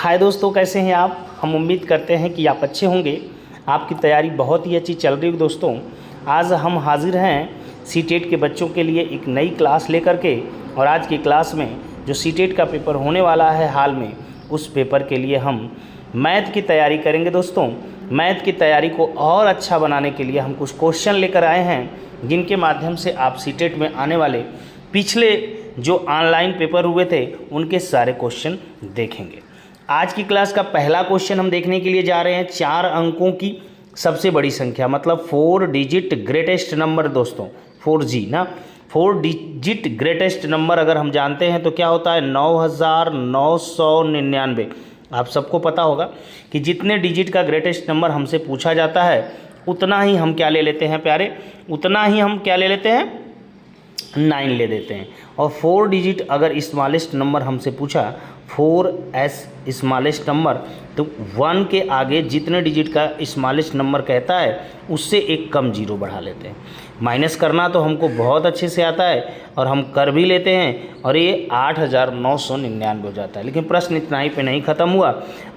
हाय दोस्तों, कैसे हैं आप। हम उम्मीद करते हैं कि आप अच्छे होंगे। आपकी तैयारी बहुत ही अच्छी चल रही है दोस्तों। आज हम हाजिर हैं सीटेट के बच्चों के लिए एक नई क्लास लेकर के। और आज की क्लास में जो सीटेट का पेपर होने वाला है हाल में, उस पेपर के लिए हम मैथ की तैयारी करेंगे दोस्तों। मैथ की तैयारी को और अच्छा बनाने के लिए हम कुछ क्वेश्चन लेकर आए हैं, जिनके माध्यम से आप सीटेट में आने वाले पिछले जो ऑनलाइन पेपर हुए थे उनके सारे क्वेश्चन देखेंगे। आज की क्लास का पहला क्वेश्चन हम देखने के लिए जा रहे हैं 4 अंकों की सबसे बड़ी संख्या, मतलब 4 डिजिट ग्रेटेस्ट नंबर दोस्तों। 4G ना, 4 डिजिट ग्रेटेस्ट नंबर अगर हम जानते हैं तो क्या होता है 9999। आप सबको पता होगा कि जितने डिजिट का ग्रेटेस्ट नंबर हमसे पूछा जाता है उतना ही हम क्या ले लेते हैं प्यारे, उतना ही हम क्या ले लेते हैं 9 ले देते हैं। और 4 डिजिट अगर स्मॉलेस्ट नंबर हमसे पूछा 4S स्मॉलेस्ट नंबर, तो 1 के आगे जितने डिजिट का स्मॉलेस्ट नंबर कहता है उससे एक कम जीरो बढ़ा लेते हैं। माइनस करना तो हमको बहुत अच्छे से आता है और हम कर भी लेते हैं, और ये 8999 हो जाता है। लेकिन प्रश्न इतना ही पे नहीं ख़त्म हुआ।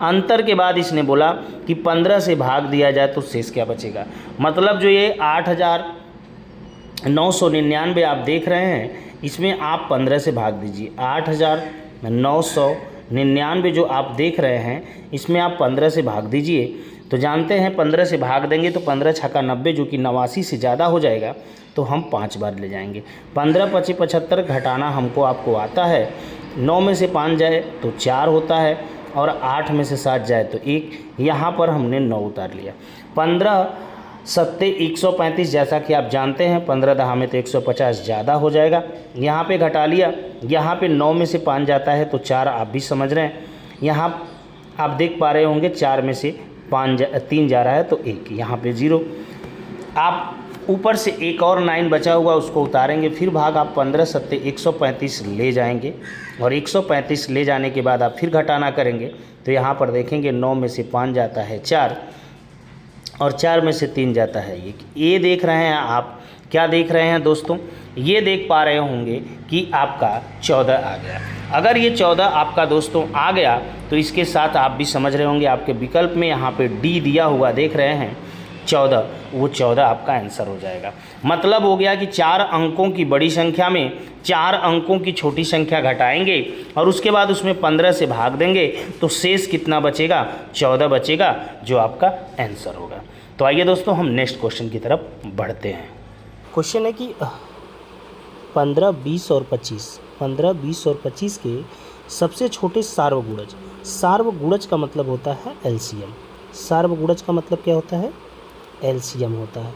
अंतर के बाद इसने बोला कि 15 से भाग दिया जाए तो शेष क्या बचेगा। मतलब जो ये 8999 आप देख रहे हैं, इसमें आप 15 से भाग दीजिए। 8999 जो आप देख रहे हैं इसमें आप 15 से भाग दीजिए। तो जानते हैं 15 से भाग देंगे तो 15 छक्का 90, जो कि 89 से ज़्यादा हो जाएगा, तो हम 5 बार ले जाएंगे। 15 25 75 घटाना हमको आपको आता है। 9 में से 5 जाए तो 4 होता है, और 8 में से 7 जाए तो 1। यहाँ पर हमने 9 उतार लिया। 15 7 135, जैसा कि आप जानते हैं 15 दहा में तो 150 ज़्यादा हो जाएगा। यहाँ पे घटा लिया। यहाँ पे 9 में से 5 जाता है तो 4, आप भी समझ रहे हैं। यहाँ आप देख पा रहे होंगे 4 में से 3 जा रहा है तो 1, यहाँ पे 0। आप ऊपर से एक और 9 बचा हुआ उसको उतारेंगे, फिर भाग आप 15 7 135 ले जाएंगे, और 135 ले जाने के बाद आप फिर घटाना करेंगे। तो यहाँ पर देखेंगे 9 में से 5 जाता है 4, और 4 में से 3 जाता है 1। ये देख रहे हैं आप, क्या देख रहे हैं दोस्तों, ये देख पा रहे होंगे कि आपका 14 आ गया। अगर ये 14 आपका दोस्तों आ गया तो इसके साथ आप भी समझ रहे होंगे, आपके विकल्प में यहाँ पे D दिया हुआ देख रहे हैं 14, वो 14 आपका आंसर हो जाएगा। मतलब हो गया कि 4 अंकों की बड़ी संख्या में 4 अंकों की छोटी संख्या घटाएंगे, और उसके बाद उसमें 15 से भाग देंगे तो शेष कितना बचेगा, 14 बचेगा, जो आपका आंसर होगा। तो आइए दोस्तों हम नेक्स्ट क्वेश्चन की तरफ बढ़ते हैं। क्वेश्चन है कि 15 20 और 25 के सबसे छोटे सार्वगुणज। सार्वगुणज का मतलब होता है LCM। सार्वगुणज का मतलब क्या होता है, LCM होता है।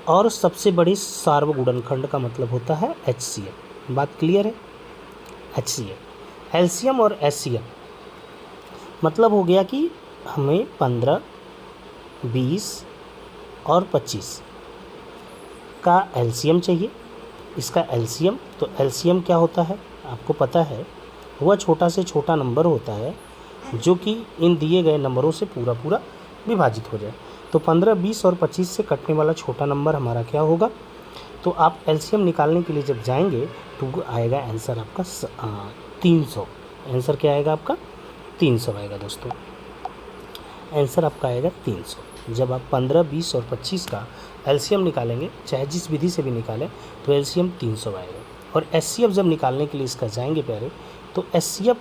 और सबसे बड़ी सार्वगुणनखंड का मतलब होता है HCM। बात क्लियर है। HCM, LCM और SCM मतलब हो गया कि हमें 15 20 और 25 का LCM चाहिए। इसका LCM, तो LCM क्या होता है आपको पता है, वह छोटा से छोटा नंबर होता है जो कि इन दिए गए नंबरों से पूरा पूरा विभाजित हो जाए। तो 15 20 और 25 से कटने वाला छोटा नंबर हमारा क्या होगा। तो आप LCM निकालने के लिए जब जाएंगे तो आएगा आंसर आपका 300। आंसर क्या आएगा आपका 300 आएगा दोस्तों। आंसर आपका आएगा 300। जब आप 15 20 और 25 का LCM निकालेंगे, चाहे जिस विधि से भी निकालें, तो LCM 300 आएगा। और SCF जब निकालने के लिए इसका जाएंगे प्यारे, तो SCF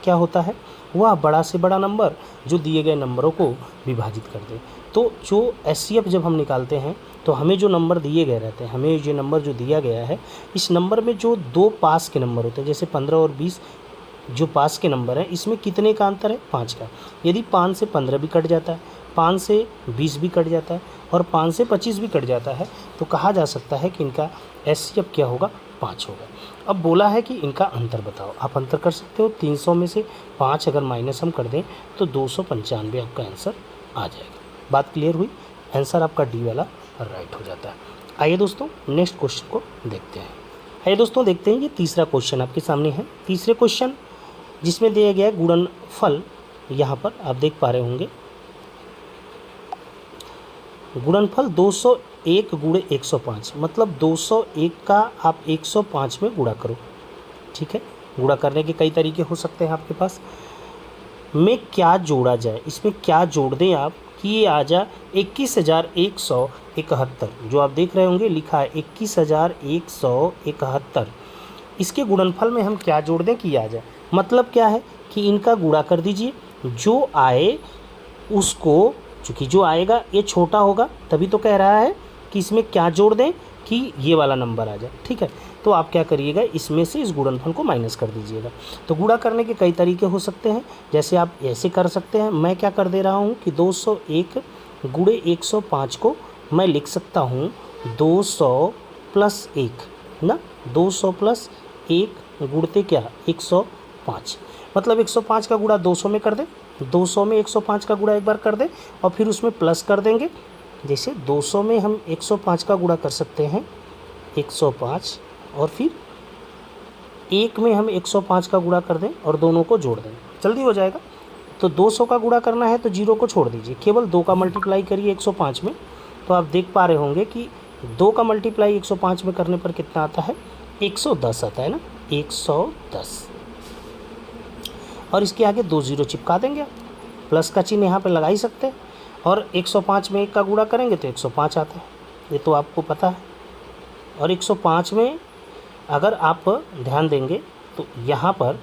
क्या होता है, वह बड़ा से बड़ा नंबर जो दिए गए नंबरों को विभाजित कर दे। तो जो SCF जब हम निकालते हैं तो हमें जो नंबर दिए गए रहते हैं, हमें ये नंबर जो दिया गया है, इस नंबर में जो 2 पास के नंबर होते हैं, जैसे 15 और 20 जो पास के नंबर हैं, इसमें कितने का अंतर है, 5 का। यदि 5 से 15 भी कट जाता है, 5 से 20 भी कट जाता है, और 5 से 25 भी कट जाता है, तो कहा जा सकता है कि इनका SCF क्या होगा, 5 होगा। अब बोला है कि इनका अंतर बताओ। आप अंतर कर सकते हो। 300 में से 5 अगर माइनस हम कर दें तो 295 आपका आंसर आ जाएगा। बात क्लियर हुई। आंसर आपका D वाला राइट हो जाता है। आइए दोस्तों नेक्स्ट क्वेश्चन को देखते हैं। आइए दोस्तों देखते हैं, ये तीसरा क्वेश्चन आपके सामने है। तीसरे क्वेश्चन जिसमें दिया गया है गुणनफल, यहाँ पर आप देख पा रहे होंगे गुणनफल 201 गुणे 105, मतलब 201 का आप 105 में गुणा करो। ठीक है, गुणा करने के कई तरीके हो सकते हैं आपके पास। में क्या जोड़ा जाए, इसमें क्या जोड़ दें आप कि ये आ जाए 21,171। जो आप देख रहे होंगे लिखा है 21,171। इसके गुणनफल में हम क्या जोड़ दें कि ये आ जाए। मतलब क्या है कि इनका गुणा कर दीजिए, जो आए उसको, चूँकि जो आएगा ये छोटा होगा, तभी तो कह रहा है कि इसमें क्या जोड़ दें कि ये वाला नंबर आ जाए। ठीक है, तो आप क्या करिएगा, इसमें से इस गुणनफल को माइनस कर दीजिएगा। तो गुणा करने के कई तरीके हो सकते हैं, जैसे आप ऐसे कर सकते हैं। मैं क्या कर दे रहा हूँ कि 201 गुणे 105 को मैं लिख सकता हूँ 200 + 1 ना, 200 + 1 गुणते क्या 105। मतलब 105 का गुणा 200 में कर दे, 200 में 105 का गुणा एक बार कर दे और फिर उसमें प्लस कर देंगे। जैसे 200 में हम 105 का गुणा कर सकते हैं 105, और फिर 1 में हम 105 का गुणा कर दें और दोनों को जोड़ दें, जल्दी हो जाएगा। तो 200 का गुणा करना है तो 0 को छोड़ दीजिए, केवल 2 का मल्टीप्लाई करिए 105 में, तो आप देख पा रहे होंगे कि 2 का मल्टीप्लाई 105 में करने पर कितना आता है, 110 आता है ना, 110। और इसके आगे 2 0 चिपका देंगे, प्लस का चिन्ह यहाँ पे लगा ही सकते हैं। और 105 में 1 का गुणा करेंगे तो 105 आता है, ये तो आपको पता है। और 105 में अगर आप ध्यान देंगे तो यहाँ पर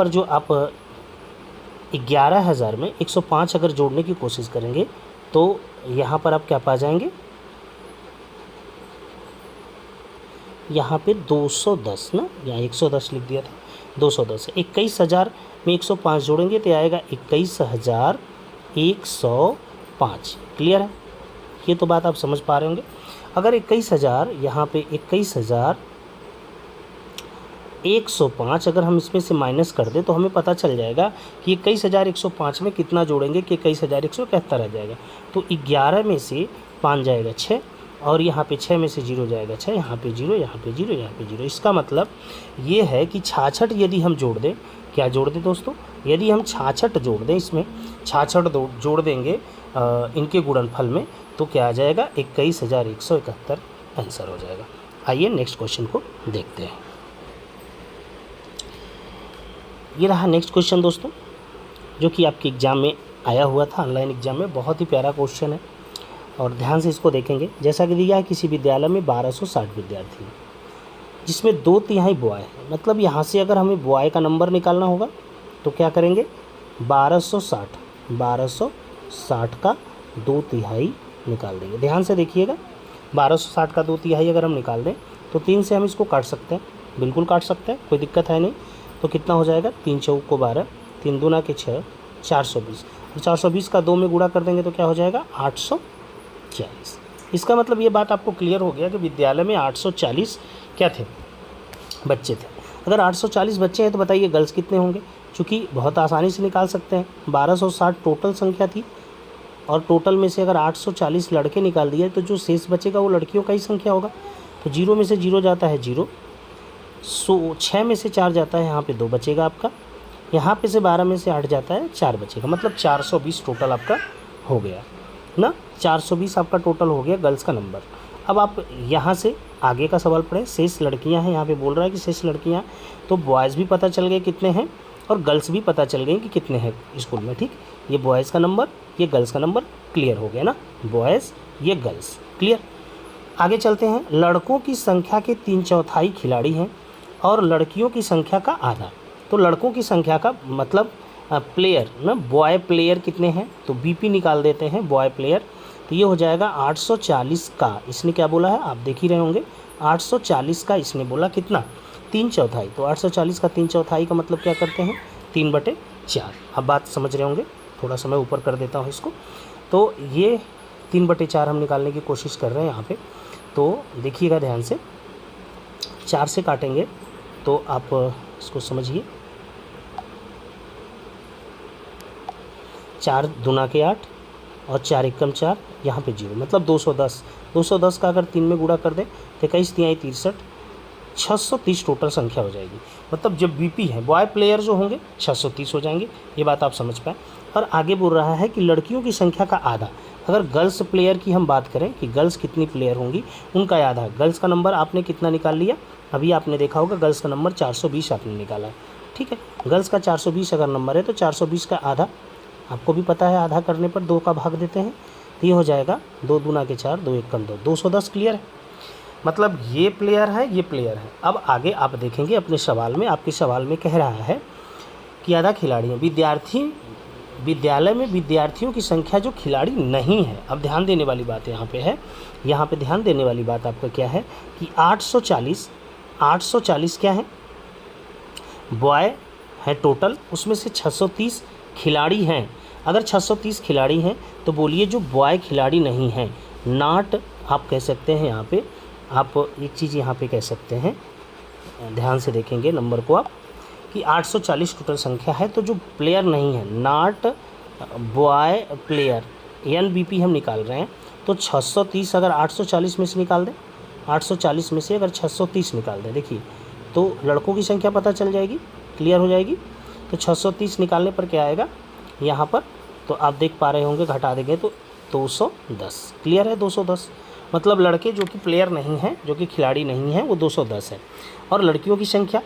जो आप 11,000 में 105 अगर जोड़ने की कोशिश करेंगे तो यहाँ पर आप क्या पा जाएंगे, यहाँ पे 210 ना, यहाँ 110 लिख दिया था, 210। 21,000 में 105 जोड़ेंगे तो आएगा 21,105। क्लियर है, ये तो बात आप समझ पा रहे होंगे। अगर 21,000 यहाँ पे 21,105 अगर हम इसमें से माइनस कर दें तो हमें पता चल जाएगा कि 21,105 में कितना जोड़ेंगे कि 21,171 आ जाएगा। तो 11 में से 5 जाएगा 6, और यहाँ पे 6 में से 0 जाएगा 6, यहाँ पे 0, यहाँ पे 0, यहाँ पे 0। इसका मतलब ये है कि 66 यदि हम जोड़ दें, क्या जोड़ दें दोस्तों, यदि हम 66 जोड़ दें, इसमें 66 जोड़ देंगे इनके गुणनफल में, तो क्या आ जाएगा 21,171 आंसर हो जाएगा। आइए नेक्स्ट क्वेश्चन को देखते हैं। ये रहा नेक्स्ट क्वेश्चन दोस्तों, जो कि आपके एग्ज़ाम में आया हुआ था, ऑनलाइन एग्ज़ाम में। बहुत ही प्यारा क्वेश्चन है और ध्यान से इसको देखेंगे। जैसा कि दिया है, किसी विद्यालय में 1260 विद्यार्थी हैं, जिसमें 2/3 बॉय है। मतलब यहाँ से अगर हमें बॉय का नंबर निकालना होगा तो क्या करेंगे, 1260 का 2/3 निकाल देंगे। ध्यान से देखिएगा, 1260 का 2/3 अगर हम निकाल दें तो 3 से हम इसको काट सकते हैं, बिल्कुल काट सकते हैं, कोई दिक्कत है नहीं। तो कितना हो जाएगा, 3 चौक को 12, 3 दूना के 6, 420। और 420 का 2 में गुणा कर देंगे तो क्या हो जाएगा, 840। इसका मतलब ये बात आपको क्लियर हो गया कि विद्यालय में 840 क्या थे, बच्चे थे। अगर 840 बच्चे हैं तो बताइए गर्ल्स कितने होंगे। चूँकि बहुत आसानी से निकाल सकते हैं, 1260 टोटल संख्या थी और टोटल में से अगर 840 लड़के निकाल दिए तो जो शेष बचेगा वो लड़कियों का ही संख्या होगा। तो 0 में से 0 जाता है 0, 6 में से 4 जाता है, यहाँ पे 2 बचेगा आपका, यहाँ पे से 12 में से 8 जाता है, 4 बचेगा। मतलब 420 टोटल आपका हो गया ना, 420 आपका टोटल हो गया गर्ल्स का नंबर। अब आप यहाँ से आगे का सवाल पढ़ें, शेष लड़कियाँ हैं, यहाँ पे बोल रहा है कि शेष लड़कियाँ, तो बॉयज़ भी पता चल गए कितने हैं और गर्ल्स भी पता चल गए कि कितने हैं स्कूल में। ठीक, ये बॉयज़ का नंबर, ये गर्ल्स का नंबर, क्लियर हो गया ना, बॉयज़ ये गर्ल्स, क्लियर। आगे चलते हैं। लड़कों की संख्या के 3/4 खिलाड़ी हैं और लड़कियों की संख्या का आधा। तो लड़कों की संख्या का मतलब प्लेयर ना, बॉय प्लेयर कितने हैं, तो बीपी निकाल देते हैं बॉय प्लेयर। तो ये हो जाएगा 840 का, इसने क्या बोला है आप देख ही रहे होंगे, 840 का इसने बोला कितना, 3/4। तो 840 का 3/4 का मतलब क्या करते हैं, 3/4। अब बात समझ रहे होंगे, थोड़ा समय ऊपर कर देता हूँ इसको। तो ये 3/4 हम निकालने की कोशिश कर रहे हैं यहाँ पे। तो देखिएगा ध्यान से, 4 से काटेंगे तो आप इसको समझिए, 4 दूना के 8 और 4 एकम 4, यहाँ पे 0, मतलब 210। 210 का अगर 3 में गुणा कर दें तो 21×3 = 63, 630 टोटल संख्या हो जाएगी। मतलब जब बीपी है, बॉय प्लेयर जो होंगे 630 हो जाएंगे। ये बात आप समझ पाए। और आगे बोल रहा है कि लड़कियों की संख्या का आधा। अगर गर्ल्स प्लेयर की हम बात करें कि गर्ल्स कितनी प्लेयर होंगी, उनका आधा। गर्ल्स का नंबर आपने कितना निकाल लिया, अभी आपने देखा होगा गर्ल्स का नंबर 420 आपने निकाला है, ठीक है। गर्ल्स का 420 अगर नंबर है तो 420 का आधा, आपको भी पता है आधा करने पर 2 का भाग देते हैं, तो ये हो जाएगा 2 दूना के 4, 2 एकम 2, 210। क्लियर है, मतलब ये प्लेयर है, ये प्लेयर है। अब आगे आप देखेंगे अपने सवाल में, आपके सवाल में कह रहा है कि आधा खिलाड़ी हैं। विद्यालय में विद्यार्थियों की संख्या जो खिलाड़ी नहीं है। अब ध्यान देने वाली बात यहाँ पे है, यहाँ पे ध्यान देने वाली बात आपका क्या है कि 840 क्या है, बॉय है टोटल, उसमें से 630 खिलाड़ी हैं। अगर 630 खिलाड़ी हैं तो बोलिए जो बॉय खिलाड़ी नहीं हैं, नॉट आप कह सकते हैं। यहाँ पे आप एक चीज़ यहाँ पे कह सकते हैं, ध्यान से देखेंगे नंबर को आप, कि 840 टोटल संख्या है, तो जो प्लेयर नहीं है, नॉट बॉय प्लेयर, NBP हम निकाल रहे हैं, तो 630 अगर 840 में से निकाल दें, 840 में से अगर 630 निकाल दें, देखिए तो लड़कों की संख्या पता चल जाएगी, क्लियर हो जाएगी। तो 630 निकालने पर क्या आएगा यहाँ पर, तो आप देख पा रहे होंगे, घटा देंगे तो 210। क्लियर है, 210, मतलब लड़के जो कि प्लेयर नहीं हैं, जो कि खिलाड़ी नहीं हैं, वो 210 है। और लड़कियों की संख्या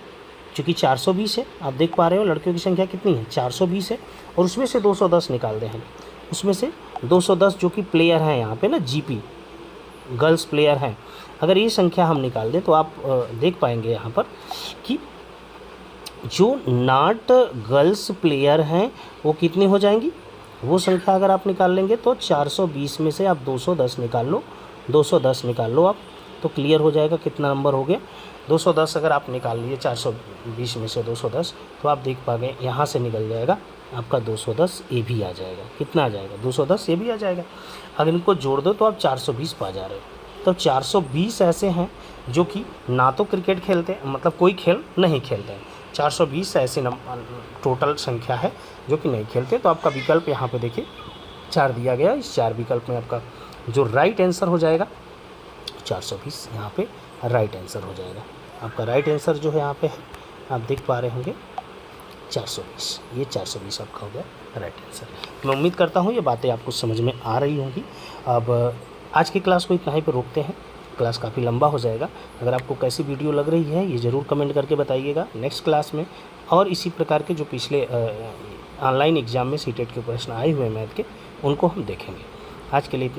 चूँकि 420 है, आप देख पा रहे हो लड़कियों की संख्या कितनी है, 420 है, और उसमें से 210 निकाल दें हम, उसमें से 210 जो कि प्लेयर हैं यहाँ पे ना, GP गर्ल्स प्लेयर हैं, अगर ये संख्या हम निकाल दें तो आप देख पाएंगे यहाँ पर कि जो नॉट गर्ल्स प्लेयर हैं वो कितनी हो जाएंगी, वो संख्या अगर आप निकाल लेंगे तो 420 में से आप 210 निकाल लो, 210 निकाल लो आप, तो क्लियर हो जाएगा कितना नंबर हो गया 210। अगर आप निकाल लिए 420 में से 210, तो आप देख पा गए यहाँ से निकल जाएगा आपका 210 ये भी आ जाएगा। कितना आ जाएगा, 210 ये भी आ जाएगा। अगर इनको जोड़ दो तो आप 420 पा जा रहे हो। तो 420 ऐसे हैं जो कि ना तो क्रिकेट खेलते हैं, मतलब कोई खेल नहीं खेलते हैं, 420 ऐसी टोटल संख्या है जो कि नहीं खेलते। तो आपका विकल्प यहाँ पे देखिए 4 दिया गया, इस 4 विकल्प में आपका जो राइट आंसर हो जाएगा 420, यहाँ पे राइट आंसर हो जाएगा। आपका राइट आंसर जो है यहाँ पे है, आप देख पा रहे होंगे 420, ये 420 आपका हो गया राइट आंसर। मैं उम्मीद करता हूँ ये बातें आपको समझ में आ रही होंगी। अब आज की क्लास को इतना ही पे रोकते हैं, क्लास काफ़ी लंबा हो जाएगा। अगर आपको कैसी वीडियो लग रही है ये ज़रूर कमेंट करके बताइएगा। नेक्स्ट क्लास में और इसी प्रकार के जो पिछले ऑनलाइन एग्ज़ाम में सीटेट के प्रश्न आए हुए हैं मैथ के, उनको हम देखेंगे। आज के लिए इतना।